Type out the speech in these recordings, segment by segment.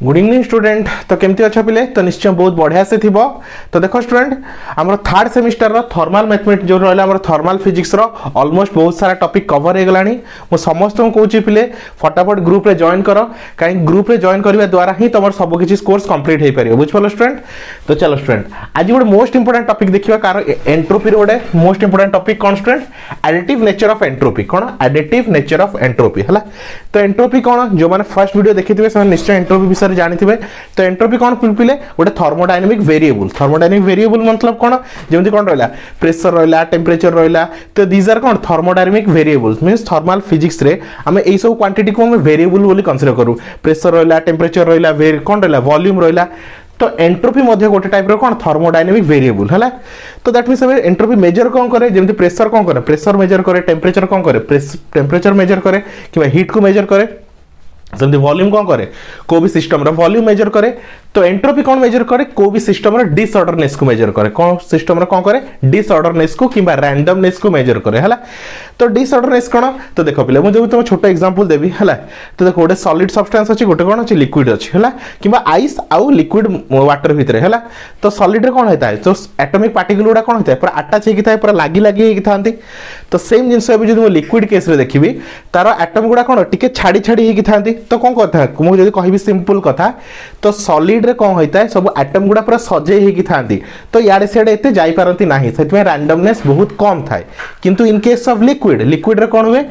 Good evening student. तो केमती अच्छा पिले तो निश्चय बहुत बढ़िया से थी। तो देखो स्टूडेंट आम थर्ड सेमिस्टर रो थर्माल मैथमेटिक्स जो रहा थर्माल फिजिक्स रो ऑलमोस्ट बहुत सारा टॉपिक कवर हो गलानी। मु समस्त को कहूँ पिले फटाफट ग्रुप रे जॉइन कर, कहीं ग्रुप रे जॉइन करने द्वारा ही तुम सब किसी कोर्स कंप्लीट हो पार। बुझिपाल स्टूडेंट। तो चलो स्टूडेंट आज गोटे मोस्ट इंपोर्टेंट टॉपिक देखिए कार एंट्रोपी गोटे मोस्ट इंपोर्टेंट टॉपिक कौन student additive nature of entropy. कौन एडिटिव नेचर ऑफ एंट्रोपी है। तो एंट्रोपी कौन जो मैंने फर्स्ट वीडियो देखिए से निश्चय एंट्रोपी विषय जानी। तो एंट्रोपी कौन पिले गोटे थर्मोडायनामिक वेरिएबल। थर्मोडायनामिक वेरिएबल मतलब कौन जमी कौन रहा प्रेशर रहा टेम्परेचर रहा। तो दीज आर कौन thermodynamic variables means thermal physics रे आम यही सब क्वांटिटी को हम वेरिएबल बोली कंसीडर करूँ। प्रेशर रहा टेम्परेचर रहा कौन रहा वॉल्यूम रहा। तो एंट्रोपी मध्य गोटे टाइप रो कौन थर्मोडायनामिक वेरिएबल है। तो दैट मीन्स एंट्रोपी मेजर कौन करे जमी प्रेशर कौन करे प्रेशर मेजर करे, टेम्परेचर कौन करे टेम्परेचर मेजर करे कि हीट को मेजर करे, जमी वॉल्यूम कौन करे को भी सिस्टम रो वॉल्यूम मेजर करे। तो एंट्रोपी कौन मेजर करे को भी सिस्टम रो डिसऑर्डरनेस को मेजर करे। कौन सिस्टम रो कौन करे डिसऑर्डरनेस को किंबा रैंडमनेस को मेजर करे है। तो डिसऑर्डरनेस कौन तो देखो पिले मुझे तुम छोट एग्जांपल देबी है। तो देखो गोटे सॉलिड सब्सटेंस अच्छी गोटे कौन अच्छी लिक्विड अच्छी है किंबा आइस आउ लिक्विड वाटर भितर है। तो सॉलिड रे कौन होता है तो एटॉमिक पार्टिकल गुडा कौन होता है पूरा अटैच होकी था पूरा लागी लागी होकी। तो सेम जिनस जो लिक्विड केस रे देखिबी तार एटम गुडा कौन टिके छाड़ी छाड़ी होकी था। तो कौन कथा मुझे कहि सिंपल कथा तो सॉलिड रे कौन होता है सब एटम गुडा पूरा सजे होकी था। तो याडे सियाडे एते जाई पारंती नाही सेतमे रैंडमनेस बहुत कम थाए। किंतु इन केस ऑफ लिक्विड लिक्विड रे कौन हुए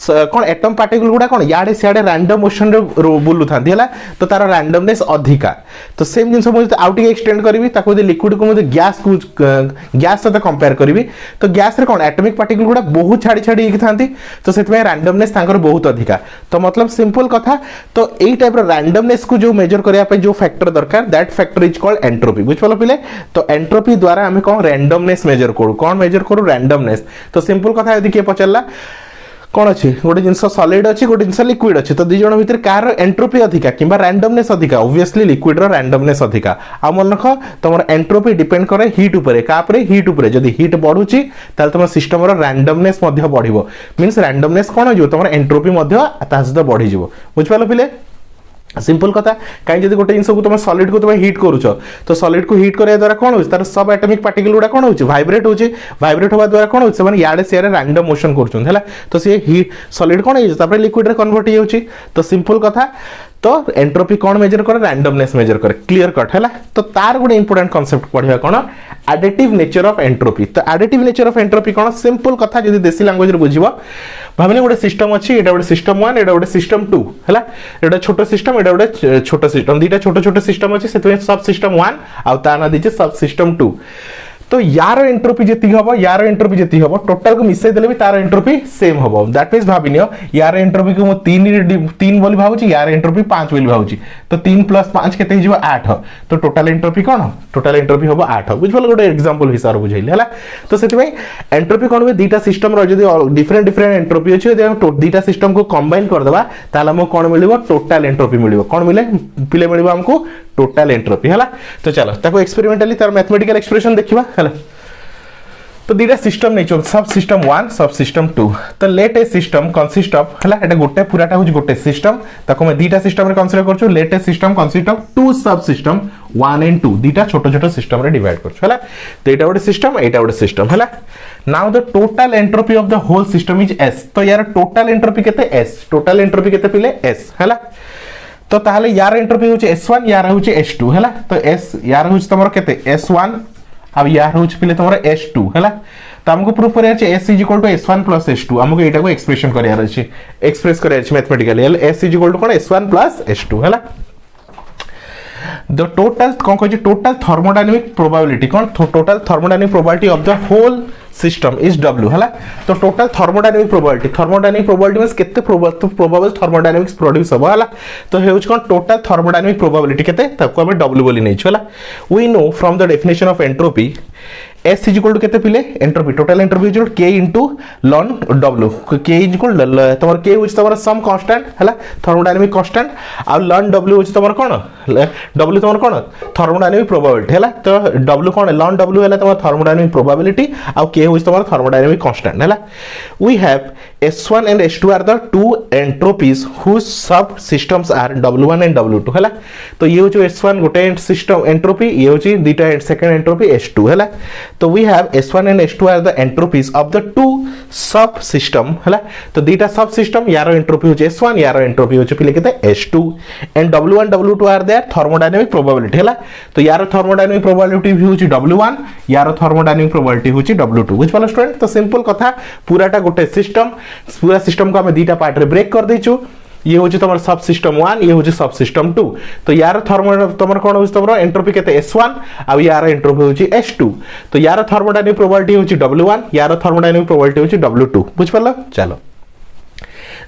कौन एटम पार्टिकल गुडा कौन याडे सियाडे रैंडम मोशन रे बुलु थांती है। तो तार रैंडमनेस अधिका। तो सेम जिनस मुझे आउट एक्सटेंड करी ताको लिक्विड को मुझे गैस सहित कंपेयर करी तो गैस रे कौन एटॉमिक पार्टिकल गुडा बहुत छाड़ी छाड़ी होकी थांती। तो सेतमे रैंडमनेस तांकर बहुत अधिका। तो मतलब सिंपल कथा तो यही टाइप रैंडमनेस को जो मेजर करने जो फैक्टर दरकार that factor is called entropy. बुझिपाल पिले। तो एंट्रोपी द्वारा आम कौन रैंडमनेस मेजर करू कौन मेजर करू रैंडमनेस। तो सिंपल कथा यदि किए पचारा कौन अच्छी गोटे जिन सॉलिड अच्छी गोटे जिन लिक्विड अच्छी तो दी जन भितर कार एंट्रोपी अधिका किंबा रैंडमनेस अधिका ऑब्वियसली लिक्विड रो रैंडमनेस अधिका। आ मन रख तुम एंट्रोपी डिपेंड करे हीट उपरे कापरे हीट उपरे जदि हीट बढ़ुची ताल तुम सिस्टम रो रैंडमनेस मध्य बढ़िबो मींस रैंडमनेस कौन हो तुम एंट्रोपी मध्य ता सहित बढ़ी जिवो। बुझिपाल पिले। सिंपल कथा कहीं जब गोटे जिन को तुम सॉलिड को तुम हिट करुच तो सॉलिड को हिट करने द्वारा कौन हो तार सब एटॉमिक पार्टिकल गुडा कौन हो वाइब्रेट होची वाइब्रेट होवा द्वारा कौन हो याडे सियाडे रैंडम मोशन करछन है। तो सी हीट सॉलिड कौन हो लिक्विड रे कन्वर्ट हो जाउची। तो सिंपल कथा तो एंट्रोपी कौन मेजर करे रैंडमनेस मेजर करे क्लियर कट है। तो तार गोटे इंपोर्टेंट कांसेप्ट पढ़िया कौन एडिटिव नेचर ऑफ एंट्रोपी। तो एडिटिव नेचर ऑफ एंट्रोपी कौन सिंपल कथा जदि देसी लैंग्वेज रे बुझिबो भाबने गोटे सिस्टम अच्छी एटा गोटे सिस्टम 1 एटा गोटे सिस्टम 2 है। एटा छोट सिस्टम एटा गोटे छोट सिस्टम दीटा छोट छोट सिस्टम अच्छी से सब सिस्टम 1 आ ता ना दीचे सब सिस्टम 2। तो यार एंट्रोपी जति हबो यार एंट्रोपी जति हबो टोटल को मिसै देले भी तार एंट्रोपी सेम हबो। दैट मींस भाबिनियो यार एंट्रोपी को मो 3 बोली भाबुची यार एंट्रोपी 5 बोली भाबुची। तो 3 + 5 केते हिजबो 8। तो टोटल एंट्रोपी कोन टोटल एंट्रोपी हबो 8। बुझबल गोटे एग्जांपल हिसाब बुझैले हला। तो सेति भाई एंट्रोपी कोन बे दीटा सिस्टम रो जदी डिफरेंट डिफरेंट एंट्रोपी अछि जदी हम दीटा सिस्टम को कंबाइन कर देबा ताला हमको कोन मिलिबो टोटल एंट्रोपी मिलिबो। कोन मिले पिले मिलिबो हमको टोटल एंट्रोपी हला। तो चलो ताको एक्सपेरिमेंटली तार मैथमेटिकल एक्सप्रेशन देखिबा हला। तो दीटा सिस्टम नहीं सब सिस्टम 1 सब सिस्टम 2। तो let a system consist of हला एटा गोटे पूराटा हो गोटे सिस्टम ताको मैं दीटा सिस्टम रे कंसीडर करछु। Let a system consist of 2 सब सिस्टम 1 एंड 2 दीटा छोट छोट सिस्टम रे डिवाइड करछु हला। तो एटा गोटे सिस्टम एटा गोटे सिस्टम हला। Now the total entropy of the whole system is S। तो यार टोटल एंट्रोपी केते S टोटल एंट्रोपी केते पिले S हला। तो ताहले यार एंट्रोपी होचे S1 यार होचे S2 हला। तो S यार होचे तमरो केते S1 अब यार होच पिले तमरो S2 हैला। तो हमको प्रूफ करे अछि S = S1 + S2 हमको एटा को एक्सप्रेशन करे अछि एक्सप्रेस करे अछि मैथमेटिकली S = कोन S1 + S2 हैला। द टोटल कोन कहै छै टोटल थर्मोडायनामिक प्रोबेबिलिटी कोन total thermodynamic probability of the whole system is W हैला। तो टोटल थर्मोडायनामिक प्रोबेबिलिटी मींस केते प्रोबेबल थर्मोडायनामिक्स प्रोड्यूस हो हैला। तो हेउच कोन टोटल थर्मोडायनामिक प्रोबेबिलिटी केते ताको हम W बोली नै छै हैला। We know from the definition of entropy S is equal to केते पिले entropy total entropy is K into ln W K is equal तमर K होच तमर सम कांस्टेंट हला थर्मोडायनामिक कांस्टेंट आ ln W होच तमर कोन W तमर कोन थर्मोडायनामिक प्रोबेबिलिटी हला तो W कोन ln W हला तमर थर्मोडायनामिक प्रोबेबिलिटी आ K होच तमर थर्मोडायनामिक कांस्टेंट हला we have S1 and S2 are the two entropies whose subsystems are W1 and W2 हला तो ये होच S1 गोटे सिस्टम एंट्रोपी ये होच दुटा सेकंड एंट्रोपी S2 हला तो we have S1 and S2 are the entropies of the two subsystem हला तो दुटा सबसिस्टम यार एंट्रोपी होच S1 यार एंट्रोपी होच पिले केते S2 and W1 W2 are their thermodynamic probability हला तो यार thermodynamic probability भी होच W1 यार thermodynamic probability होच W2 बुझ पालो स्टूडेंट तो सिंपल कथा पूराटा गोटे सिस्टम पूरा सिस्टम को हम दुटा पार्ट रे ब्रेक कर देचु ये होची तमर सब सिस्टम 1 ये होची सब सिस्टम 2 तो यार तमर कोन होची तमर एंट्रोपी केते S1 आ यार एंट्रोपी होची S2 तो यार थर्मोडायनामिक प्रोबेबिलिटी होची W1 यार थर्मोडायनामिक प्रोबेबिलिटी होची W2 बुझ पालो चलो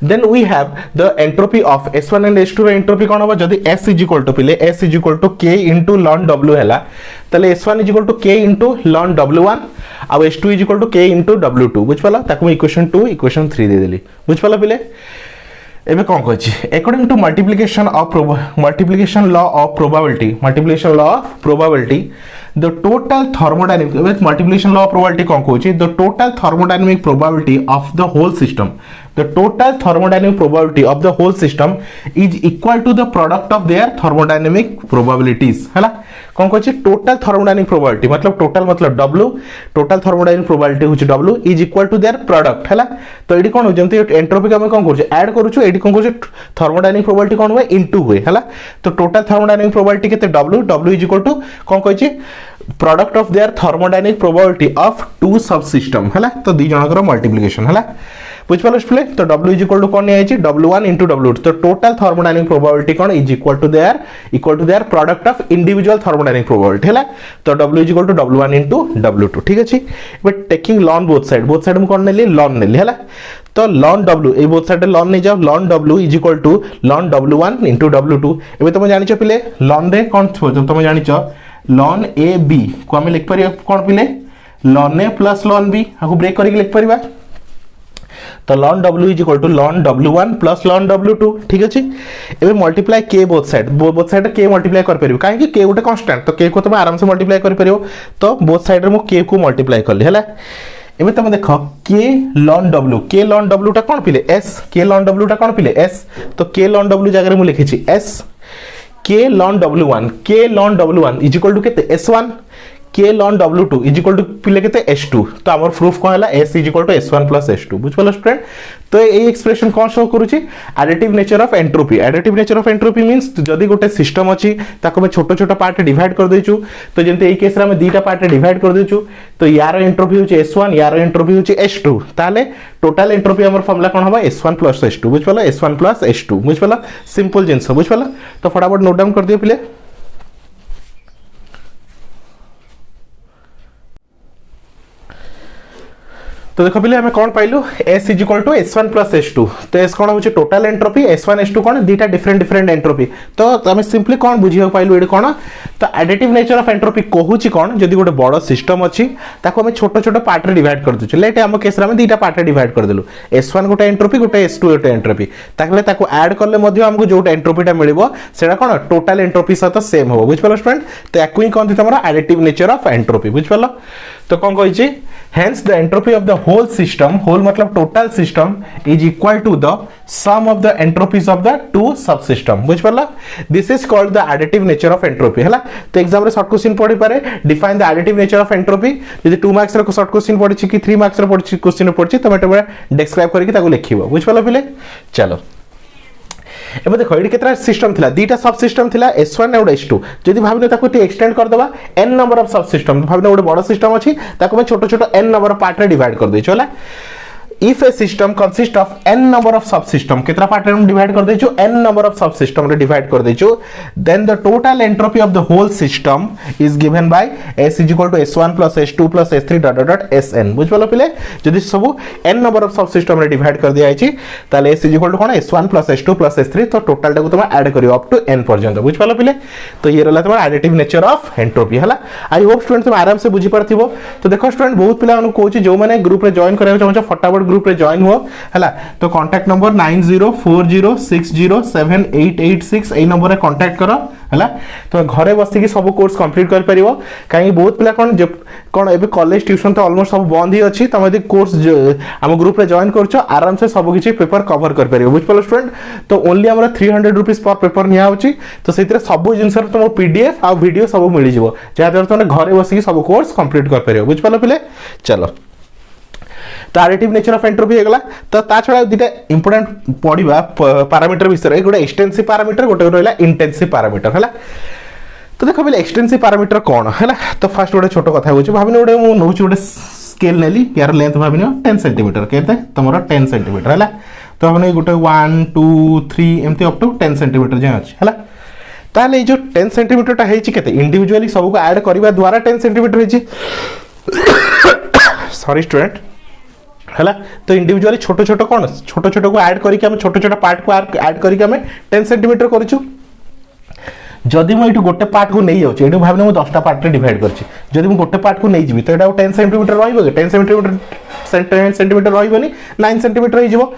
then we have the entropy of S1 and S2 रो एंट्रोपी कोन होबा जदी S इज इक्वल टू पिले S is equal to K into ln W हैला तले S1 is equal to K into ln W1 आ S2 is equal to K into W2 बुझ पालो ताकू इक्वेशन 2 इक्वेशन 3 दे देली बुझ पालो पिले एबे कोन कहछि according to multiplication law of probability the total thermodynamic with multiplication law of probability कोन कहछि the total thermodynamic probability of the whole system the total thermodynamic probability of the whole system is equal to the product of their thermodynamic probabilities हैला कोन कहछि total thermodynamic probability मतलब total मतलब W total thermodynamic probability होछि W is equal to their product हैला तो AD कोन हो जेमति entropy का हम कोन करछु add करछु AD कोन करछु thermodynamic probability कोन होय इनटू होय हैला तो total thermodynamic probability केते W is equal to cone कहछि product of their thermodynamic probability of two subsystem हैला तो दी जनकर मल्टीप्लिकेशन हैला बुझ पालो स्टूडेंट तो W इज इक्वल टू कोन आइछि W1 इनटू W2 तो टोटल थर्मोडायनामिक प्रोबेबिलिटी कोन is equal to their product of individual thermodynamic probability हैला तो W is equal to W1 into W2 ठीक अछि but taking ln both side में कोन नेली ln नेली हैला तो ln W ए बोथ साइड ln नै जाओ ln W is equal to ln W1 into W2 एबे तुम जानि छ पिले ln रे कोन छ तुम जानि छ ln a b को हम लिख परिया कोन पिले ln a plus ln b हाको ब्रेक करिक लिख परिबा तो ln W is equal to ln W1 plus ln W2 ठीक अछि एबे multiply k both side k multiply कर परिबो काहे कि k गोटे कांस्टेंट तो k को तुम आराम से मल्टीप्लाई कर परिबो तो बोथ साइड रे मो k को मल्टीप्लाई करले हैला एबे तुम देखो k ln W टा कोन पिले s k ln W टा कोन पिले s तो k ln W जगह रे मु लिखि छी s k ln W1 is equal to केते s1 k ln W2 is equal to पिले केते s2 तो हमर प्रूफ कोन हला s is equal to s1 plus s2 बुझ पालो स्टूडेंट तो ए एक्सप्रेशन कोन शो करूची additive nature of entropy means जदी गोटे सिस्टम अछि ताको में छोटो छोटो पार्ट डिवाइड कर देचु तो जेंते ए केस रे हम दुटा पार्ट डिवाइड कर देचु तो यार एंट्रोपी होची s1 यार एंट्रोपी होची s2 ताले टोटल एंट्रोपी हमर फार्मूला कोन हबा s1 प्लस s2 बुझ पालो s1 प्लस s2 बुझ पालो सिंपल जिंस बुझ पालो तो फटाफट नोट डाउन कर दियो पिले तो देखो पिले हमें कौन पाइलु S is equal to S1 plus S2 तो S कौन होचे टोटल एंट्रोपी S1 S2 कौन दीटा डिफरेंट एंट्रोपी तो हमें सिंपली कौन बुझियो पाइलु एडी कौन तो एडिटिव नेचर ऑफ एंट्रोपी कहूची कौन जदी गोटे बड़ सिस्टम अछि ताको हमें छोटो छोटो पार्ट रे डिवाइड कर दछु लेट हम केस रे हम दीटा पार्ट रे डिवाइड कर देलु S1 गोटे एंट्रोपी गोटे S2 गोटे एंट्रोपी ताकले ताको ऐड करले मध्ये हमको जोटा एंट्रोपीटा मिलिबो सेडा कौन टोटल एंट्रोपी साथ सेम हो बुझ पालो स्टूडेंट तो याकू ही कोन तमरा एडिटिव नेचर ऑफ एंट्रोपी बुझ पालो तो कौन कहिची hence the entropy of the whole system whole मतलब total system is equal to the sum of the entropies of the two subsystem बुझ परला this is called the additive nature of entropy हैला तो exam रे short question पड़ी पारे define the additive nature of entropy यदि 2 marks रे short question पड़ी कि 3 मार्क्स रे पड़ी क्वेश्चन पड़ी तमे एटा डिस्क्राइब करके ताको लिखिबो बुझ परला पिले चलो एबे देखो एडी केतरा सिस्टम थिला दीटा सब सिस्टम थिला S1 और S2 जदी भाबिनो ताको टी एक्सटेंड कर देबा n number of subsystem भाबिनो गोटे बड़ सिस्टम अछि ताको में छोटो छोटो n नंबर पार्ट रे डिवाइड कर दै छला if a system consist of n number of subsystem, कितना पार्ट में डिवाइड कर देचो, n number of subsystem रे डिवाइड कर देचो, then the total entropy of the whole system is given by S = S1 + S2 + S3 ... Sn। बुझ पालो पिले, जदि सब n number of subsystem रे डिवाइड कर दिया आइछि ताले S = कोन S1 + S2 + S3, तो टोटल टाको तुम ऐड करियो अप टू n पर्यंत। बुझ पालो पिले, तो ये रहला तुम एडिटिव नेचर ऑफ एंट्रोपी हला। आई होप स्टूडेंट तुम आराम से बुझी परथिबो। तो देखो स्टूडेंट, बहुत पिला अनु कहूची जो माने ग्रुप रे जॉइन करबा चाहौ फटाफट ग्रुप रे जॉइन हो हला। तो कांटेक्ट नंबर 9040607886 ए नंबर रे कांटेक्ट करो हला। तो घरे बसी की सब कोर्स कंप्लीट कर परिवो, काई बहुत पिला कोन एबे कॉलेज ट्यूशन तो ऑलमोस्ट सब बंद ही अछि। तमे यदि कोर्स हम ग्रुप रे जॉइन करछो आराम से सब किछि पेपर कवर कर परिवो। बुझ पालो स्टूडेंट, तो ओनली हमरा 300 रुपीस पर पेपर निया होछि। तो सेतिरे सब जिंस रे तुम पीडीएफ आ वीडियो सब मिलि जिवो, जा द्वारा तुम घरे बसी की सब कोर्स कंप्लीट कर परिवो। बुझ पालो पिले, चलो तो एडिटिव नेचर ऑफ एंट्रोपी हेगला। तो ता छडा दिटा इंपोर्टेंट पढिबा पैरामीटर विषय, गोटे एक्सटेंसिव पैरामीटर, गोटे रहला इंटेंसिव पैरामीटर हला। तो देखो पहले एक्सटेंसिव पैरामीटर कोन हला। तो फर्स्ट गोटे छोटो कथा होछि, भाबिनो गोटे मु नउछि गोटे स्केल नेली, यार लेंथ भाबिनो 10 सेंटीमीटर, केते तमरो 10 सेंटीमीटर हला। तो भाबिनो गोटे 1 2 3 एमती अप टू 10 सेंटीमीटर जे अछि हला। ताले जो 10 सेंटीमीटर टा हेछि केते इंडिविजुअली सब को ऐड करबा द्वारा 10 सेंटीमीटर हेछि। सॉरी स्टूडेंट हला। तो इंडिविजुअली छोटो छोटो कोन छोटो छोटो को ऐड करिक हम छोटो छोटो पार्ट को ऐड करिक हम 10 सेंटीमीटर करिछु। जदि मु एटू गोटे पार्ट को नै जाउछि, एटू भाबने मु 10 टा पार्ट रे डिवाइड करछि, जदि मु गोटे पार्ट को नै जिवि तो एटा 10 सेंटीमीटर रहइबो, 10 सेंटीमीटर रहइबोनी, 9 सेंटीमीटर हे जिवो।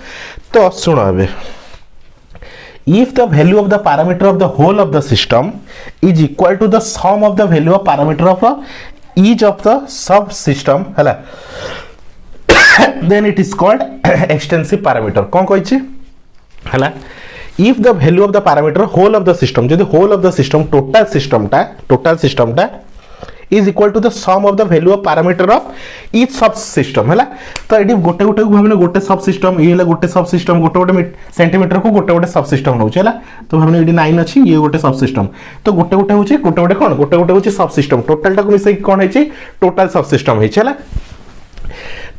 तो सुनो अबे, if the value of the parameter of the whole of the system is equal to the sum of the value of parameter of each of the subsystem हला, then it is called extensive parameter। कौन कहिछि हला, if the value of the parameter whole of the system, जदि whole of the system total system टा is equal to the sum of the value of parameter of each subsystem हला। तो AD गोटे गोटे को भाबने गोटे सबसिस्टम, ये हला गोटे सबसिस्टम, गोटे गोटे सेंटीमीटर को गोटे गोटे सबसिस्टम नउछ हला। तो भाबने एडी 9 अछि, ये गोटे सबसिस्टम, तो गोटे गोटे होछि गोटे गोटे कोन गोटे गोटे होछि सबसिस्टम, टोटल टा को मिसै कोन हेछि टोटल सबसिस्टम हेछि हला।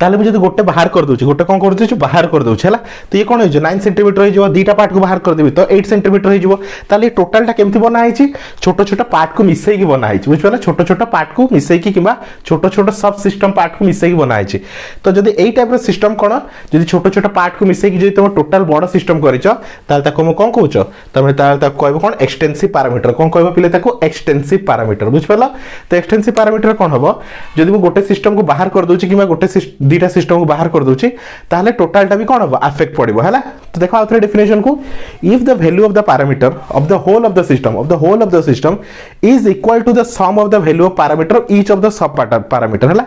ताले मुझे गोटे बाहर कर दूची, गोटे कौन कर दूची बाहर कर दूची हला। तो ये कौन हो 9 सेंटीमीटर हो, दीटा पार्ट को बाहर कर देबी तो 8 सेंटीमीटर हो। ताले टोटल टा केमती बना है, छोटो छोटो पार्ट को मिसई की बना है, बुझ पाला, छोटो छोटो पार्ट को मिसई की किबा छोटो छोटो सब सिस्टम पार्ट को मिसई की बना है। तो जदि एई टाइप रो सिस्टम कोन जदि छोटो छोटो पार्ट को मिसई की जदि तुम टोटल बड़ सिस्टम करिचो, ताले ताको हम कोन कहउचो, तमे ताले ताको कहबो कोन एक्सटेंसिव पैरामीटर। कोन कहबो पिले ताको एक्सटेंसिव पैरामीटर, बुझ पाला। तो एक्सटेंसिव पैरामीटर कोन हबो, जदि मु गोटे सिस्टम को बाहर कर दूची किबा गोटे दीटा सिस्टम को बाहर कर दूची, ताले टोटल टा भी कोन हबो अफेक्ट पड़िबो हला। तो देखो आउथरे डेफिनेशन को, if the value of the parameter of the whole of the system is equal to the sum of the value of parameter of each of the sub parameter हला।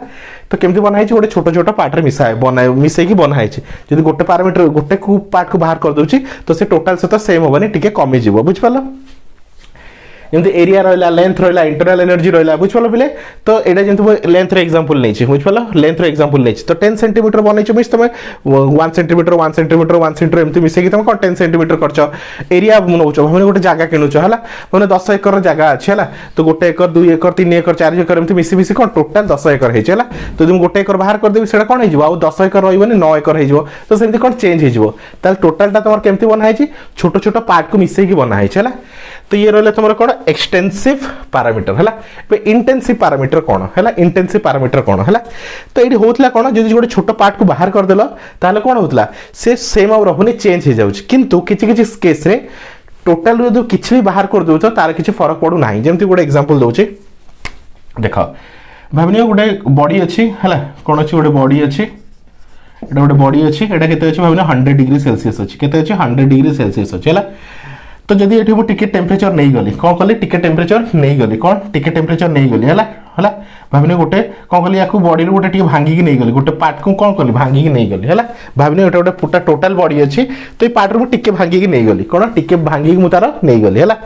तो केमती बना है, गोटे छोटो छोटो पार्ट रे मिसै की बना है। जदि गोटे पैरामीटर गोटे को पार्ट को बाहर कर दूची तो से टोटल से तो सेम होबनी, टिके कमी जिवो, बुझ पालो। जेमति एरिया रहला, लेंथ रहला, इंटरनल एनर्जी रहला, बुझ पालो पिले। तो एटा जेमति लेंथ रे एग्जांपल नै छी, बुझ पालो, लेंथ रे एग्जांपल नै छी। तो 10 सेंटीमीटर बनै छी, मिस तमे 1 सेंटीमीटर 1 सेंटीमीटर 1 सेंटीमीटर एमति मिसै कि तमे 10 सेंटीमीटर करछो। एरिया नउछो, हमने गोटे जागा किनुछो हला, माने 10 एकर जागा अछि हला। तो गोटे एकर 2 एकर 3 एकर 4 एकर एमति मिसि कोन टोटल 10 एकर हे छला। तो तुम गोटे एकर बाहर कर देबी, सेटा कोन हे जिवो, आ 10 एकर रहइबनी 9 एकर हे जिवो। तो सेमति कोन चेंज हे जिवो, ताल टोटल ता तमर केमति बना है, छोटो छोटो पार्ट को मिसै की बना है छला। तो ये रहले तमर कोन एक्सटेंसिव पैरामीटर हला। पे इंटेंसिव पैरामीटर कोन हला, इंटेंसिव पैरामीटर कोन हला। तो एडी होतला कोन, जदि गोटे छोटो पार्ट को बाहर कर देलो ताले कोन होतला, से सेम और रहउनी चेंज हे जाउछ। किंतु किछि किछि केस रे टोटल रो जो किछि भी बाहर कर दउछ तार किछि फरक पडू नाही। जेमति गोटे एग्जांपल दउछि, देखो भाबनियो गोटे बॉडी अछि हला, कोन अछि गोटे बॉडी अछि, एटा गोटे बॉडी अछि, एटा केते अछि भाबनियो 100 डिग्री सेल्सियस अछि, केते अछि 100 डिग्री सेल्सियस अछि हला। तो जदि एठी मु टिके टेम्परेचर नहीं गली, कोन कली टिके टेम्परेचर नहीं गली, कोन टिके टेम्परेचर नहीं गली हला हला। भाबने गोटे कोन कली याकू बॉडी रो गोटे टिके भांगी की नहीं गली, गोटे पार्ट को कोन कली भांगी की नहीं गली हला। भाबने गोटे गोटे पूरा टोटल बॉडी अछि, तो ए पार्ट रो टिके भांगी की नहीं गली, कोन टिके भांगी की मु तार नहीं गली हला।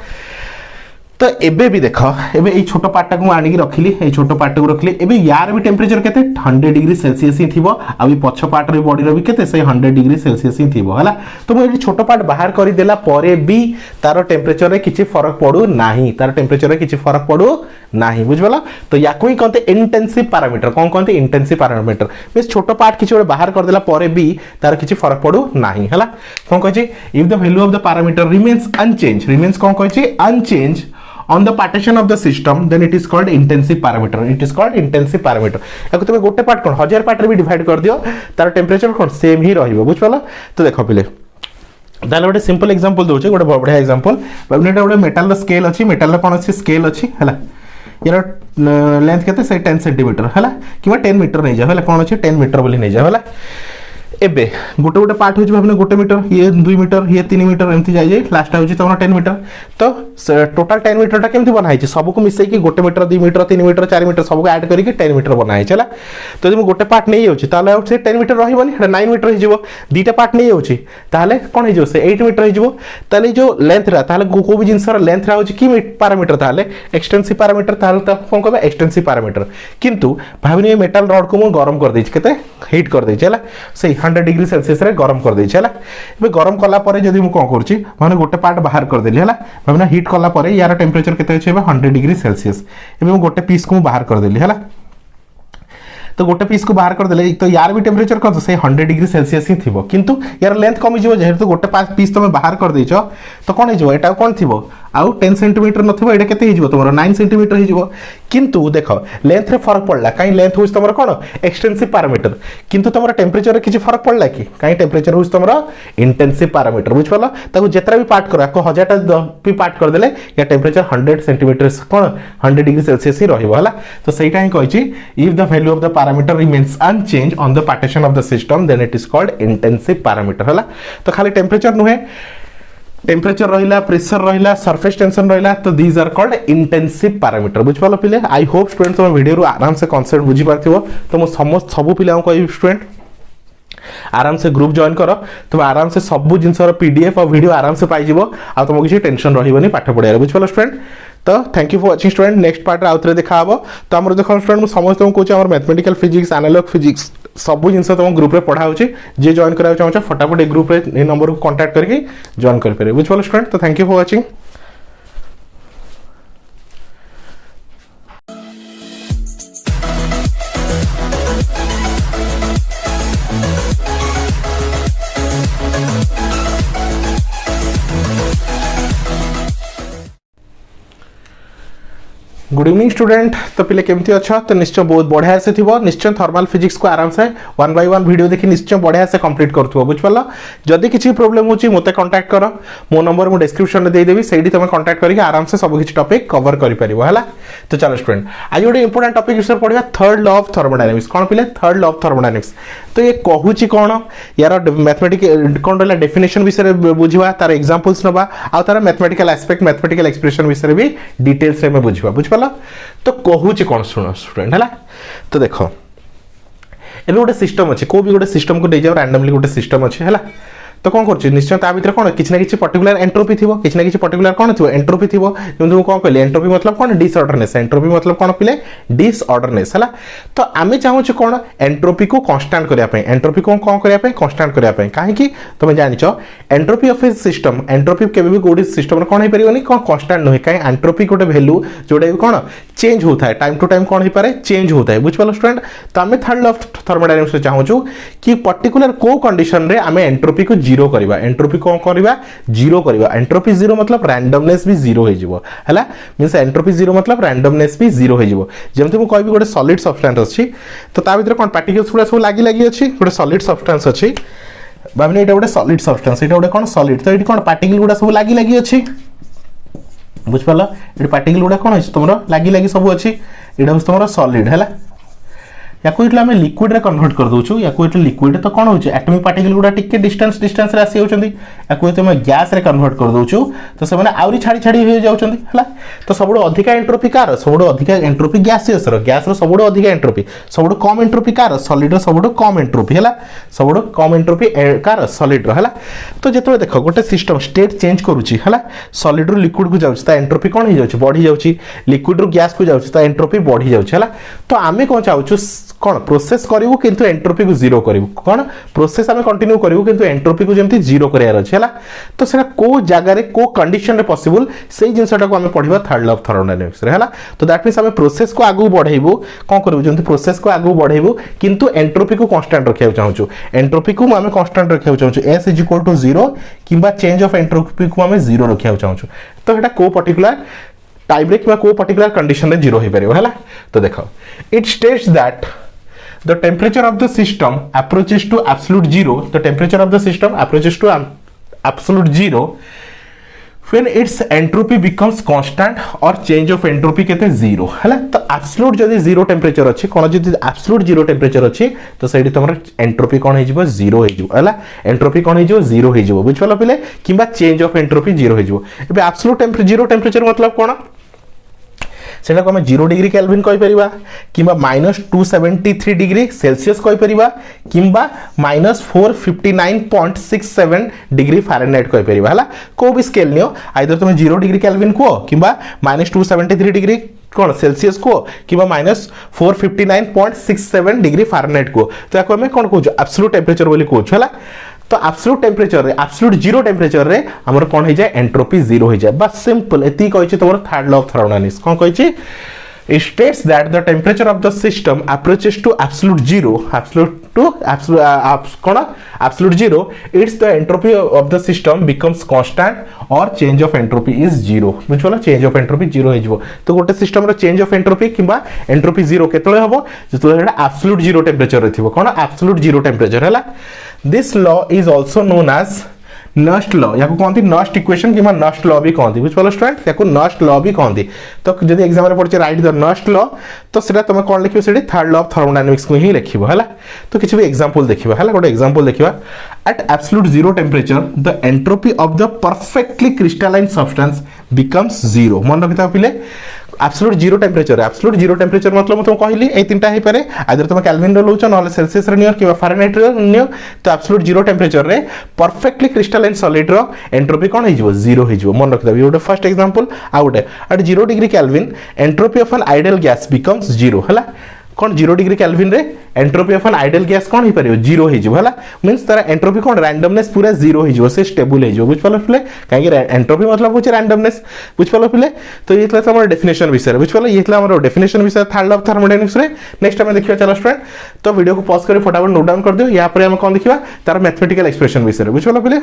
तो एबे भी देखो, एबे ए छोटो पार्ट को आनी की रखिली, ए छोटो पार्ट को रखिली, एबे यार भी टेम्परेचर केते 100 डिग्री सेल्सियस ही थिबो, आ भी पछ पार्ट रे बॉडी रो भी केते से 100 डिग्री सेल्सियस ही थिबो हला। तो मु ए छोटो पार्ट बाहर करि देला परे भी तार टेम्परेचर रे किछि फरक पडू नाही, तार टेम्परेचर रे किछि फरक पडू नहीं बुझिपाल तो या ही कहते इंटेंसिव पैरामीटर कौन कहते इंटेंसिव पैरामीटर मींस छोट पार्ट किसी बाहर करदेला पर भी तार किसी फरक पड़ू नहीं है कौन कही if the value of the parameter remains unchange कौन कही unchange on the partition of the system then it is called intensive parameter it is called intensive parameter याको तुम गोटे पार्ट कोन 1000 पार्ट रे भी डिवाइड कर दियो तार टेम्परेचर कोन सेम ही रहिबो बुझ पालो तो देखो पिले दाले गोटे सिंपल एग्जांपल दोचे गोटे बढ़िया एग्जांपल बाबनेटा गोटे मेटल द स्केल अछि मेटल ला कोन अछि स्केल अछि हला यार लेंथ केते से 10 सेंटीमीटर हला किबा 10 मीटर नै जा हला कोन अछि 10 मीटर बोली नै जा हला एबे गोटे गोटे पार्ट होछि भाबने गोटे मीटर ये 2 मीटर ये 3 मीटर एमती जाय जाय लास्ट होछि तमरा 10 मीटर तो टोटल 10 मीटर टा केमती बनाई छि सब को मिसै कि गोटे मीटर 2 मीटर 3 मीटर 4 मीटर सब को ऐड करी के 10 मीटर बनाई छला तो जब गोटे पार्ट नै होछि ताले से 10 मीटर रहिबोनी 9 मीटर हि जिवो दीटा पार्ट नै होछि ताले कोन हि जिवो से 8 मीटर हि जिवो ताले जो लेंथ रा ताले को भी जिंस रा लेंथ रा होछि कि पैरामीटर ताले एक्सटेंसिव पैरामीटर ताले त कोन कहबे एक्सटेंसिव पैरामीटर किंतु भाबनी मेटल रॉड को मु गरम कर दै छि केते हीट कर दै छि हला से 100 डिग्री सेल्सियस रे गरम कर दै छि हला एबे गरम कला परे जदी मु कोन करछि माने गोटे पार्ट बाहर कर देली हला भाबना हीट कला परे यार टेम्परेचर केते अछि 100 डिग्री सेल्सियस एबे मु गोटे पीस को बाहर कर देली हला तो गोटे पीस को बाहर कर देले तो यार भी टेम्परेचर कत से 100 डिग्री सेल्सियस ही थिबो किंतु यार लेंथ कमी जिवो जेहेतु गोटे पीस तुम बाहर कर दैछो तो कोन हिजो एटा कोन थिबो आउ 10 सेंटीमीटर नथिबो एटा केते हिजो तुमरो 9 सेंटीमीटर हिजो किंतु देखो लेंथ रे फरक पड़ला काई लेंथ होस तुमरो कोन एक्सटेंसिव पैरामीटर किंतु तुमरो टेम्परेचर रे किछि फरक पड़ला कि काई टेम्परेचर होस तुमरो इंटेंसिव पैरामीटर बुझ पालो ताको जेतरा भी पार्ट करा को 1000 टा भी पार्ट कर देले या टेम्परेचर 100 सेंटीमीटर कोन 100 डिग्री सेल्सियस ही रहिबो हला तो सेटा ही कहिछि if the value of the parameter remains unchanged on the partition of the system then it is called intensive parameter हला तो खाली टेम्परेचर नुहे टेम्परेचर रहिला प्रेशर रहिला सरफेस टेंशन रहिला तो these are called intensive parameter बुझ पालो पिले आई होप स्टूडेंट तुम वीडियो रो आराम से कांसेप्ट बुझी पारथिबो तो मो समस्त सब पिला को स्टूडेंट आराम से ग्रुप जॉइन करो तुम आराम से सब जिनस पीडीएफ और वीडियो आराम से पाई जिवो आ तुम किसी टेंशन रहिबोनी पाठ पढिया बुझ पालो स्टूडेंट तो thank you for watching student next part रे आउथरे देखा हबो तो हमर देखो स्टूडेंट मु समस्त को कोच हमर मैथमेटिकल फिजिक्स एनालॉग फिजिक्स सब जिनस तुम ग्रुप रे पढ़ा होची जे जॉइन करा चाहो फटाफट ए ग्रुप रे ए नंबर को कांटेक्ट करके जॉइन कर पारे बुझ पालो स्टूडेंट तो thank you for watching good evening student तो पिले केमती अच्छा तो निश्चय बहुत बढ़िया से थिबो निश्चय थर्मल फिजिक्स को आराम से 1 बाय 1 वीडियो देखि निश्चय बढ़िया से कंप्लीट करथुबो बुझ पालो जदी किछि प्रॉब्लम होची मते कांटेक्ट करो मो नंबर मु डिस्क्रिप्शन में दे देबी सेडी तुम कांटेक्ट करके आराम से सब किछि टॉपिक कवर करि परिबो हला तो चलो स्टूडेंट आज गोटे इंपोर्टेंट टॉपिक विषय पढिबा थर्ड लॉ ऑफ थर्मोडायनामिक्स कोन पिले थर्ड लॉ ऑफ थर्मोडायनामिक्स तो ये कहूची कोन यार मैथमेटिकल कोन रहला डेफिनेशन विषय बुझिबा तार एग्जांपल्स नबा आ तार मैथमेटिकल एस्पेक्ट मैथमेटिकल एक्सप्रेशन विषय भी डिटेल्स रे में बुझिबा बुझ पालो तो कहूची कौन सुनो स्टूडेंट है तो देखो ए गोटे सिस्टम अच्छे को भी गोटे सिस्टम को जाओ रैंडमली गोटे सिस्टम अच्छे है तो कौन कर निश्चय ता भीतर कौन किसी ना किसी पर्टिकुलर एंट्रोपी थी किसी ना किसी पर्टिकुलर कौन थी एंट्रोपी थी जो कौन कहली एंट्रोपी मतलब कौन डिसऑर्डरनेस एंट्रोपी मतलब कौन पिले डिसऑर्डरनेस है तो आम चाहूँ कौन एंट्रोपी को कांस्टेंट करने एंट्रोपी को कौन करने कांस्टेंट करने कहीं तुम जानिच entropy of a system entropy केबे भी गोटे सिस्टम कौन हो पारे कौन कांस्टेंट नुहे कहीं एंट्रोपी गोटे वैल्यू जोटा कौन चेंज होता है टाइम टू टाइम कौन हो पारे चेंज होता है बुझ पालो स्टूडेंट तो आम थर्ड लॉ ऑफ थर्मोडायनामिक्स चाहूँ कि पर्टिकुलर को कंडीशन रे आम एंट्रोपी को जीरो करवा एंट्रोपी कौन करवा जीरो करवा एंट्रोपी जीरो मतलब रैंडमनेस भी जीरो हो जिवो हला मींस एंट्रोपी जीरो मतलब रैंडमनेस भी जीरो हो जिवो जेमति मु कहबी गोटे सॉलिड सब्सटेंस अछि तो ता भीतर कोन पार्टिकल्स गुडा सब लागी लागी अछि गोटे सॉलिड सब्सटेंस अछि भाबने एटा गोटे सॉलिड सब्सटेंस एटा गोटे कोन सॉलिड तो एटी कोन पार्टिकल गुडा सब लागी लागी अछि बुझ पाला एटी पार्टिकल गुडा कोन अछि तमरो लागी लागी सब अछि एटा होस तमरो सॉलिड हला या कोई आम लिक्विड रे कन्वर्ट कर दउछु या कोई लिक्विड तो कौन होचे एटॉमिक पार्टिकल गुडा टिके डिस्टेंस रे आसी होचंदी या कोई तुम गैस रे कन्वर्ट कर दउछु तो से माने आउरी छाड़ी छाड़ी हो जाउचंदी हला तो सबडो अधिका एंट्रोपी कार सबडो अधिका एंट्रोपी गैसियस रो सबडो अधिका एंट्रोपी सबडो कम एंट्रोपी कार सॉलिड रो सबडो कम एंट्रोपी हला सबडो कम एंट्रोपी कार सॉलिड रो हला तो जेतो देखो गोटे सिस्टम स्टेट चेंज करूची हला सॉलिड रो लिक्विड को जाउची ता एंट्रोपी कोन हो जाउची बढ़ी जाउची लिक्विड रो गैस को जाउची ता एंट्रोपी बढ़ी जाउची हला तो आमे कोन चाहूछु कौन प्रोसेस करू किंतु एंट्रोपी को जीरो करू कौन प्रोसेस आम कंटिन्यू करू किंतु एंट्रोपी को जमी जीरो करार अच्छे है तो सेटा को जगार को कंडीशन पॉसिबल से जिनसा को आम पढ़ा थर्ड लॉ ऑफ थर्मोडायनामिक्स है तो दैट मीन्स आम प्रोसेस को आगू बढ़ेबू कौन करूँ जमी प्रोसेस को आगू बढ़ेबू किंतु एंट्रोपी को कांस्टेंट रखा चाहूँ एंट्रोपी को आम कांस्टेंट रखा चाहूँ S is equal to zero किंबा चेंज ऑफ एंट्रोपी को आम जीरो रखा चाहूँ तो यहाँ को पर्टिकुलर टाइम रे को पर्टिकुलर कंडीशन रे जीरो हो पारे है तो देखो it states that the temperature of the system approaches to absolute zero the temperature of the system approaches to absolute zero when its entropy becomes constant or change of entropy केते zero है तो absolute जदी zero temperature अच्छी कौन जदी absolute zero temperature अच्छी तो सही तुम एंट्रोपी कौन हो जीरो हो एंट्रोपी कौन हो जीरो हो बुझिपाल पिले किंबा चेंज ऑफ एंट्रोपी जीरो हो एब्सोल्यूट जीरो टेम्परेचर मतलब कौन सेटा को आम 0 डिग्री केल्विन कहि परिबा किंबा -273 डिग्री सेल्सियस कहि परिबा किंबा -459.67 डिग्री फारेनहाइट कहि परिबा हला को भी स्केल नियो आइदर तुम 0 डिग्री केल्विन को किंबा -273 डिग्री कौन सेल्सियस को किंबा -459.67 डिग्री फारेनहाइट को तो याको हमें कौन कहू एब्सोल्यूट टेम्परेचर बोली कहू हला तो एब्सोल्यूट टेम्परेचर रे एब्सोल्यूट जीरो टेम्परेचर रे हमर कोन हो जाए एंट्रोपी जीरो हो जाए बस सिंपल एती कहै छै तोर थर्ड लॉ ऑफ थर्मोडायनामिक्स कोन कहै छै it states that the temperature of the system approaches to absolute zero it's the entropy of the system becomes constant or change of entropy is zero बुझला change of entropy zero हो जिवो तो गोटे सिस्टम रो change of entropy किबा entropy zero केतले हबो जतो एटा absolute zero temperature रे थिबो कोन absolute zero temperature हला this law is also known as Nernst law या कहते नस्ट इक्वेशन कि नस्ट लॉ भी कहते बुझे स्टूडेंट या नस्ट लॉ भी कहते तो जब एग्जाम पड़े राइट द नस्ट लॉ तो सीटा तुम कौन लिखो से थर्ड लॉ ऑफ थर्मोडायनामिक्स को ही लिखो है तो किसी भी एग्जांपल देखा है गोटे एग्जांपल देखा at absolute zero temperature the entropy of the perfectly crystalline substance becomes zero मन रखिता पिले एब्सोल्यूट जीरो टेम्परेचर मतलब तुम कहली ए तीनटा हे पारे आदर तुम केल्विन रो लोच न सेल्सियस रे नियो कि फारेनहाइट रे नियो तो एब्सोल्यूट जीरो टेम्परेचर रे परफेक्टली क्रिस्टालाइन सॉलिड रो एंट्रोपी कोन हो जीरो हो मन रखिता गोटे फर्स्ट एग्जांपल आ गोटे at 0 degree kelvin entropy of an ideal gas becomes zero हला कौन 0 डिग्री केल्विन रे entropy of an ideal gas कौन हो पारे जीरो हो हला मींस तारा एंट्रोपी कौन रैंडमनेस पूरा जीरो हो से स्टेबल हो बुझ पालो पिले काहे एंट्रोपी मतलब होचे रैंडमनेस बुझ पालो पिले तो ये थला हमर डेफिनेशन विषय बुझ पालो ये थला हमर डेफिनेशन विषय थर्ड लॉ ऑफ थर्मोडायनामिक्स रे नेक्स्ट हम देखिबा चलो स्टूडेंट तो वीडियो को पॉज कर फटाफट नोट डाउन कर दियो यहां पर हम कौन देखिबा तार मैथमेटिकल एक्सप्रेशन विषय बुझ पालो पिले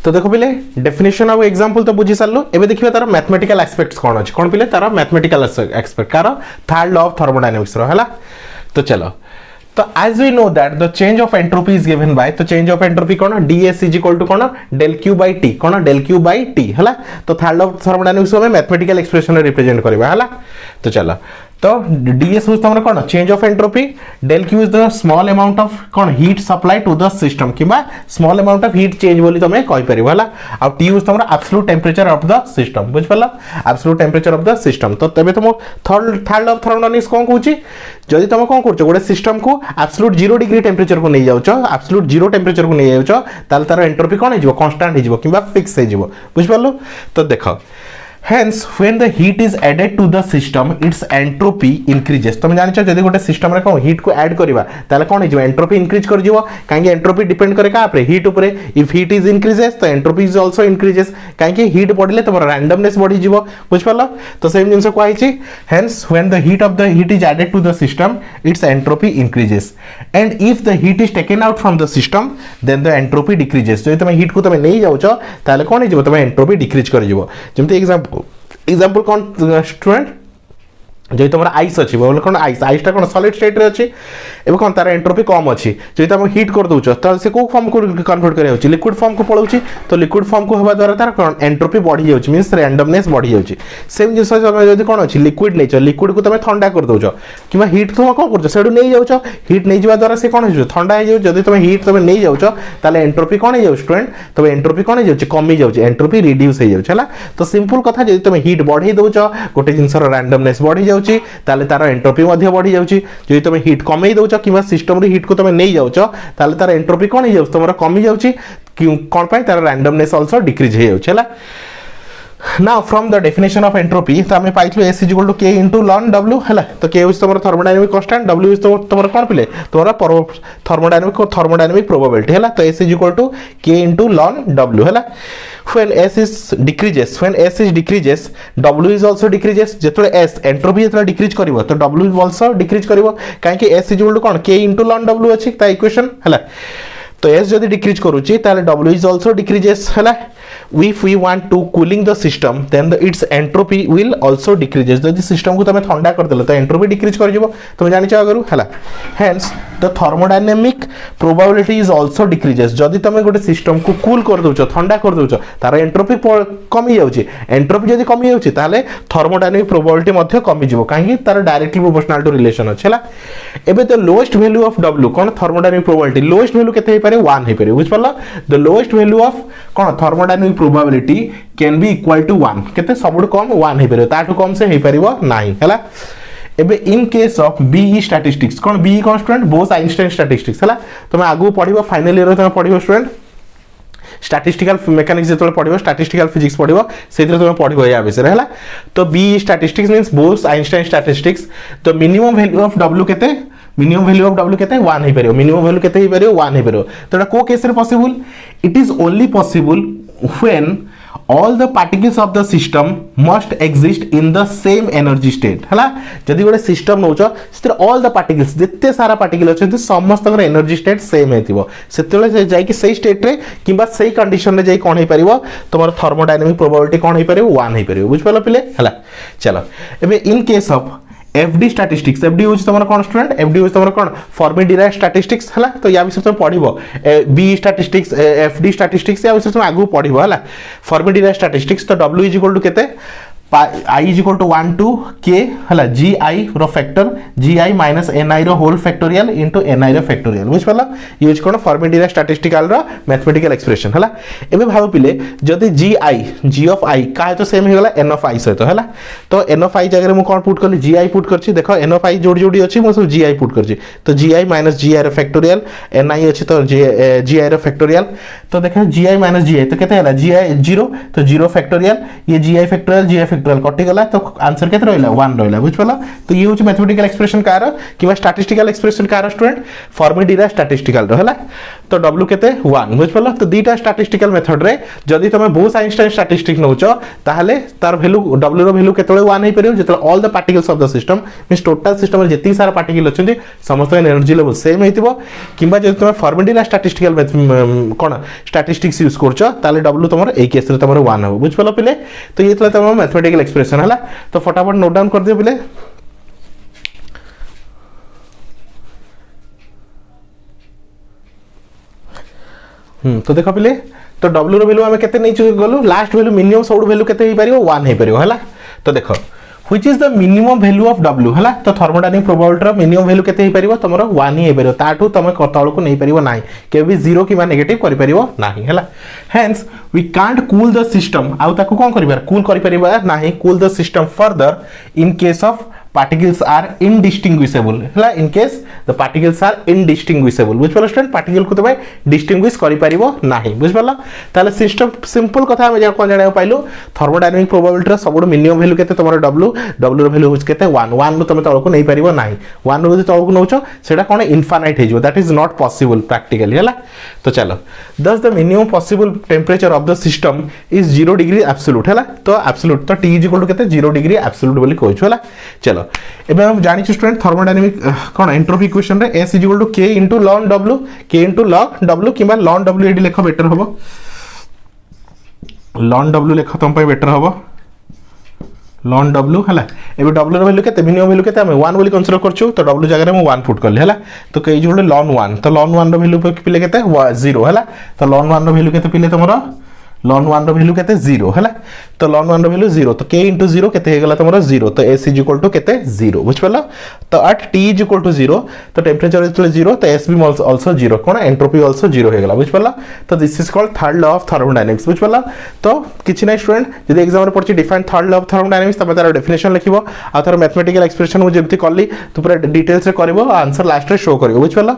तो देखो पिले डेफिनेशन और एग्जांपल तो बुझी सारलो एबे देखिबा तार मैथमेटिकल एस्पेक्ट्स कोन अछि कोन पिले तार मैथमेटिकल एस्पेक्ट कार थर्ड लॉ ऑफ थर्मोडायनामिक्स रो हला तो चलो तो as we know that the change of entropy is given by तो change of entropy cone ds is equal to cone del q by t cone del q by t हला तो third law of thermodynamics में mathematical expression रे represent करबा हला तो चलो तो ds होस तमरा कोन change of entropy del q is the small amount of कोन heat supply to the system किबा small amount of heat change बोली तमे कहि परिबो हला आ t होस तमरा absolute temperature of the system बुझ पला absolute temperature of the system तो तबे तुम थर्ड लॉ ऑफ थर्मोडायनामिक्स कोन कहूची जदी तुम कोन करछो गोटे सिस्टम को एब्सोल्यूट 0 डिग्री टेम्परेचर को नै जाउछो एब्सोल्यूट 0 टेम्परेचर को नै जाउछो ताल तार एंट्रोपी कोन हे जिवो कांस्टेंट हे जिवो किबा फिक्स हे जिवो बुझ पालो तो देखो Hence, when the heat is added to the system, its entropy increases. तुम जानिଛ जदि गोटे सिस्टम रे कोन हीट को ऐड करबा ताले कोन हे जिवो एंट्रोपी इंक्रीज कर जिवो काहे एंट्रोपी डिपेंड करे का ऊपर हीट ऊपर इफ हीट इज इंक्रीजेस तो एंट्रोपी इज आल्सो इंक्रीजेस काहे हीट बढ़ले तमर रैंडमनेस बढ़ी जिवो बुझ पालो तो सेम जिंस को आइछि hence when the heat is added to the system its entropy increases and if the heat is taken out from the system then the entropy decreases जदि तुम हीट को तुम नै जाउछो ताले कोन हे जिवो तुम एंट्रोपी डिक्रीज कर जिवो जेमते एग्जांपल कौन स्टूडेंट जो तुम आइस अच्छी बोले कौन आइसटा कौन सॉलिड स्टेट रे अच्छी एवं कौन तार एंट्रोपी कम अच्छी जो तुम हीट कर दौच तो से को फॉर्म को कन्वर्ट कर लिक्विड फॉर्म को पलाउची तो लिक्विड फॉर्म को होबा द्वारा तार कौन एंट्रोपी बढ़ी जाउची मींस रैंडमनेस बढ़ी जाउची सेम जिंस जदी कौन अच्छी लिक्विड नै लिक्विड को तुम ठंडा कर दौच कि हीट तुम कौन कर सेडू नै जाउच हीट नै जिवा द्वारा से कौन हो ठंडा हो जाउ जदी तुम हीट तुम नै जाउच ताले एंट्रोपी कौन हो जाउ स्टूडेंट तुम एंट्रोपी कौन हो जाउची कमी जाउची एंट्रोपी रिड्यूस हो जाउछ हला तो सिंपल कथा जदी तुम हीट बढ़ी दौच गोटे जिंसर रैंडमनेस बढ़ी जाउची ताले तार एंट्रोपी मध्य बढ़ी जाउची जदी तुम हीट कमै दौच किबा सिस्टम रे हीट को तुम नै जाउच ताले तार एंट्रोपी कौन हो जाउ तुमरा कमी जाउची कोन पाई तार रैंडमनेस आल्सो डिक्रीज हो जाउछ हला now from the definition of entropy तो आम पाइलु S is equal to k into लॉन डब्ल्यू है तो के हूँ तुम थर्मोडायनामिक कांस्टेंट डब्ल्यू इज तुम कौन पिले तुम थर्मोडायनामिक प्रोबेबिलिटी है तो S is equal to k into लॉन डब्ल्यू है when s is decreases w is also decreases जेतले s एंट्रोपी जेतले डिक्रीज करिवो तो w is also डिक्रीज करिवो काहे कि s इज इक्वल टू कोन k into ln w अछि ता इक्वेशन हला तो s जदि डिक्रीज करूची ताले w is also decreases हला if we want to cooling the system then its entropy will also decreases जदि सिस्टम को तमे ठंडा कर देले तो एंट्रोपी डिक्रीज कर जिवो तुम जानि छ अगरु हला hence the thermodynamic probability is also decreases जदि तमे गोटे सिस्टम को कूल कर दोछ ठंडा कर दोछ तार एंट्रोपी कमी जाउची एंट्रोपी जदि कमी जाउची ताले थर्मोडायनामिक प्रोबेबिलिटी मध्ये कमी जिवो काहे तार डायरेक्टली प्रोपोर्शनल टू रिलेशन अछि हला एबे the lowest value of w कोन थर्मोडायनामिक प्रोबेबिलिटी लोएस्ट वैल्यू केते हे पारे 1 हे पारे बुझ पल्ला द लोएस्ट वैल्यू ऑफ कोन thermodynamic probability can be equal to 1 केते सबुड कम 1 हे पारे ताठू कम से हे परिबो नाही हला एबे in case of BE statistics कोन बीई कोन स्टूडेंट बोस आइंस्टाइन स्टैटिस्टिक्स हला तुम आगु पढिबो फाइनल ईयर तुम पढिबो स्टूडेंट स्टैटिस्टिकल मेकानिक्स जेतले पढिबो स्टैटिस्टिकल फिजिक्स पढिबो सेतिर तुम पढिबो या विषय हला तो BE statistics means Bose Einstein statistics तो मिनिमम वैल्यू ऑफ w केते मिनिमम वैल्यू ऑफ w केते 1 हे परियो मिनिमम वैल्यू केते हे परियो 1 हे परियो तो एटा को केस रे possible it is only possible when all the particles of the system must exist in the same energy state हला जदि गोटे सिस्टम नउछ सेतिर all the particles जत्ते सारा पार्टिकल अछि समस्त एनर्जी स्टेट सेम हेतिबो सेतेले से जाई कि सही स्टेट रे किबा सही कंडीशन रे जाई कोन हे परिबो तमर थर्मोडायनामिक प्रोबेबिलिटी कोन हे परिबो 1 हे परिबो बुझ पलो पिले हला चलो एबे in case of FD statistics FD होच तमर कोन स्टूडेंट एफडी होच तमर कोन फॉर्मी-डिराइव्ड स्टैटिस्टिक्स हला तो या विषय तुम पढिबो बी स्टैटिस्टिक्स एफडी स्टैटिस्टिक्स या विषय तुम आगु पढिबो हला फॉर्मी-डिराइव्ड स्टैटिस्टिक्स तो w इज इक्वल टू केते I is equal to 1 to k हला gi rho factor gi minus ni रो होल फैक्टोरियल into ni रो फैक्टोरियल बुझ पला यूज कोन फॉर्मी-डिराइव्ड स्टैटिस्टिकल रो मैथमेटिकल एक्सप्रेशन हला एबे भाबो पिले जदि g of i का तो सेम हे गला n of i सहित हला तो n of i जगह रे मु कोन पुट करली gi पुट करछि देखो n of i जोडी जोडी अछि मु सब gi पुट करछि तो gi minus gi रो फैक्टोरियल ni अछि तो gi रो फैक्टोरियल तो देखो gi minus gi तो केते हला gi 0 तो 0 फैक्टोरियल ये gi फैक्टोरियल gi फैक्टोरियल कटि गला तो आंसर केते रहला 1 रहला बुझ पला तो ये होची मैथमेटिकल एक्सप्रेशन कार किबा स्टैटिस्टिकल एक्सप्रेशन कार स्टूडेंट फॉर्मी-डिराइव्ड स्टैटिस्टिकल रहला तो w केते 1 बुझ पला तो दीटा स्टैटिस्टिकल मेथड रे जदी तमे बोस आइंस्टाइन स्टैटिस्टिक नउछ ताहले तार वैल्यू w रो वैल्यू केतेले 1 हे परियो जेतले all the particles of the system means total system रे जति सारा पार्टिकल अछंती समस्त एनर्जी लेवल सेम हेतिबो किबा जदी तमे फॉर्मी-डिराइव्ड स्टैटिस्टिकल कोन स्टैटिस्टिक्स यूज करछ ताले w तमरो ए केस रे तमरो 1 हो बुझ पला पिले तो ये तले तमरो मैथमेटिकल एक्सप्रेशन हला तो फटाफट नोट डाउन कर दियो पिले तो देखो पिले तो w रो वैल्यू हमें केते नै गलु लास्ट वैल्यू मिनिमम सब वैल्यू केते हे परियो 1 हे परियो हला तो देखो which is the minimum value of w हला तो थर्मोडायनामिक प्रोबेबिलिटी रो मिनिमम वैल्यू केते हे परियो तमरो 1 ही हे परियो ताठू तमे तळो को नै परियो नाही के भी 0 किबा नेगेटिव करि परियो नाही हला hence we can't cool the system आउ ताको कोन करिबार कूल करि परिबा नाही cool the system further in case of particles are indistinguishable हला in case the particles are indistinguishable बुझ पलो स्टूडेंट पार्टिकल को तमे डिस्टिंग्विश करि परिबो नाही बुझ पलो ताले सिस्टम सिंपल कथा हम जा कोन जाने पाइलो थर्मोडायनामिक प्रोबेबिलिटी रो सबुड मिनिमम वैल्यू केते तमरो w रो वैल्यू होच केते 1 1 रो तमे तळो को नै परिबो नाही 1 रो तळो को नउचो सेटा कोन इनफाइनाइट हे जो that is not possible practically हला तो चलो thus the minimum possible temperature of the system is 0 degree absolute हला तो absolute तो t इक्वल टू केते 0 डिग्री absolute बोली कहछु हला चलो एबे हम जानि छु स्टूडेंट थर्मोडायनामिक कोन एंट्रोपी इक्वेशन रे s equal to k into ln w k into log w किबा ln w एडी लेखो बेटर होबो ln w लेखो तम पय बेटर होबो ln w हला एबे w रो वैल्यू केते मिनिमम वैल्यू केते हम 1 बोली कंसीडर करछु तो w जगह रे हम 1 पुट करले हला तो कई जोडे ln 1 तो ln 1 रो वैल्यू पिले केते 0 हला तो ln 1 रो वैल्यू केते पिले तमरो ln 1 रो वैल्यू केते 0 हला तो ln 1 रो वैल्यू 0 तो k into 0 केते हे गला तमरो 0 तो s इज इक्वल टू केते 0 बुझ पलो तो at t is equal to 0 तो टेंपरेचर इज 0 तो s भी आल्सो 0 कोन एंट्रोपी आल्सो 0 हे गला बुझ पलो तो this is called third law of thermodynamics बुझ पलो तो किछि नै स्टूडेंट जदि एग्जाम रे पढछि define third law of thermodynamics तबे तार डेफिनेशन लिखिबो आ तार मैथमेटिकल एक्सप्रेशन मु जेमति करली तो पूरा डिटेल्स रे करबो आंसर लास्ट रे शो करबो बुझ पलो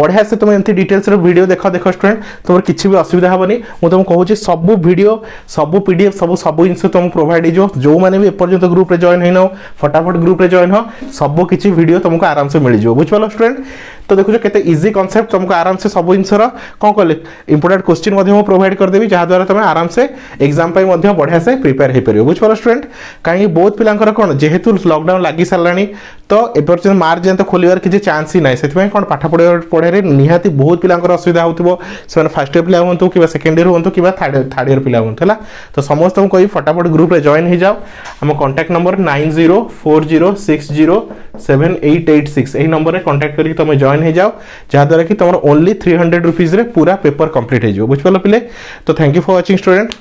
बढ़िया से तुम एंती डिटेल्स रे वीडियो देखो स्टूडेंट तुम किछि भी असुविधा हबनी मु तुम कहूछि सब वीडियो सब पीडीएफ सब जिन तुमको प्रोवाइड हो जो मैंने भी एपर्यंत ग्रुप रे जॉइन होइनो फटाफट ग्रुप रे जॉइन हो सब किछि वीडियो तुमको आराम से मिल जाओ बुझ पालो स्टूडेंट। तो देखो केते इजी कांसेप्ट तुमको आराम से सब जिनसर कौन कले इंपोर्टेंट क्वेश्चन मध्य प्रोवाइड कर देबी जहाँ द्वारा तुम आराम से एग्जाम पाई मध्य बढ़िया से प्रिपेयर हो पार बुझ पालो स्टूडेंट। कहीं बहुत पिलांकर कौन जेहेतु लॉकडाउन लगी सारानी तो एपर्यंत मार्च जाए तो खोलिबार किसी चांस ही ना से कौन पाठ पढ़े निहाती बहुत पिलांकर असुविधा होतिबो से फर्स्ट ईयर पिला हुंतु कि सेकंड ईयर हुंतु कि थर्ड ईयर पिला हुंतु है तो समस्त को कही फटाफट ग्रुप रे जॉइन हो जाओ। हम कांटेक्ट नंबर 9040607886 यही नंबर रे कांटेक्ट करके तुम जॉइन हो जाओ जहाँ द्वारा कि तुम ओनली 300 रुपीज रे पूरा पेपर कंप्लीट हो बुझ पाल पिले। तो thank you for watching student.